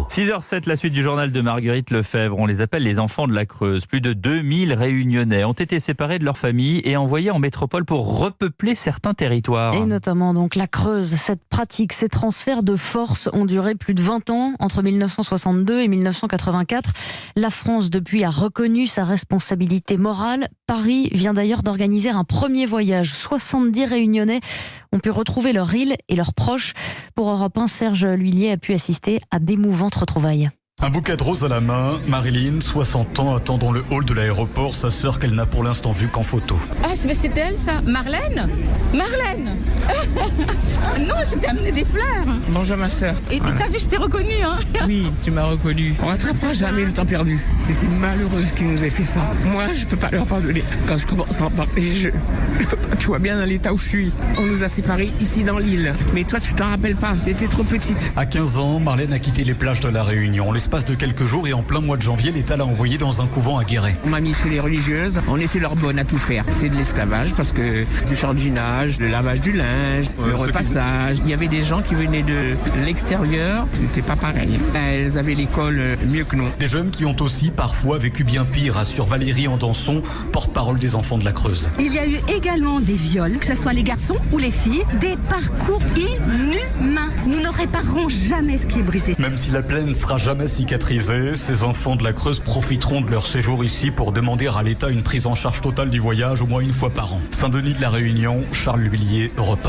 6h07, la suite du journal de Marguerite Lefebvre. On les appelle les enfants de la Creuse. Plus de 2000 Réunionnais ont été séparés de leur famille et envoyés en métropole pour repeupler certains territoires. Et notamment donc la Creuse. Cette pratique, ces transferts de force ont duré plus de 20 ans, entre 1962 et 1984. La France, depuis, a reconnu sa responsabilité morale. Paris vient d'ailleurs d'organiser un premier voyage. 70 Réunionnais ont pu retrouver leur île et leurs proches. Pour Europe 1, Serge Lhuillier a pu assister à d'émouvantes retrouvailles. Un bouquet de roses à la main, Marilyn, 60 ans, attend dans le hall de l'aéroport sa sœur qu'elle n'a pour l'instant vue qu'en photo. Ah, c'est elle ça, Marlène. Non, je t'ai amené des fleurs. Bonjour ma sœur. Et t'as vu, je t'ai reconnue, hein. Oui, tu m'as reconnu. On rattrapera jamais le temps perdu. Et c'est malheureux qui nous ait fait ça. Moi, je peux pas leur pardonner. Quand je commence à en parler, je peux pas. Tu vois bien dans l'état où je suis. On nous a séparés ici dans l'île. Mais toi, tu t'en rappelles pas. T'étais trop petite. À 15 ans, Marlène a quitté les plages de la Réunion. L'espace de quelques jours et en plein mois de janvier, l'État l'a envoyée dans un couvent à Guéret. On m'a mis chez les religieuses. On était leur bonne à tout faire. C'est de l'esclavage parce que du jardinage, le lavage du linge, le repassage. Il y avait des gens qui venaient de l'extérieur. C'était pas pareil. Elles avaient l'école mieux que nous. Des jeunes qui ont aussi parfois vécu bien pire, assure Valérie Andanson, porte-parole des enfants de la Creuse. Il y a eu également des viols, que ce soit les garçons ou les filles, des parcours inhumains. Nous ne réparerons jamais ce qui est brisé. Même si la plaie ne sera jamais cicatrisée, ces enfants de la Creuse profiteront de leur séjour ici pour demander à l'État une prise en charge totale du voyage au moins une fois par an. Saint-Denis de la Réunion, Charles Lhuillier, Europe 1.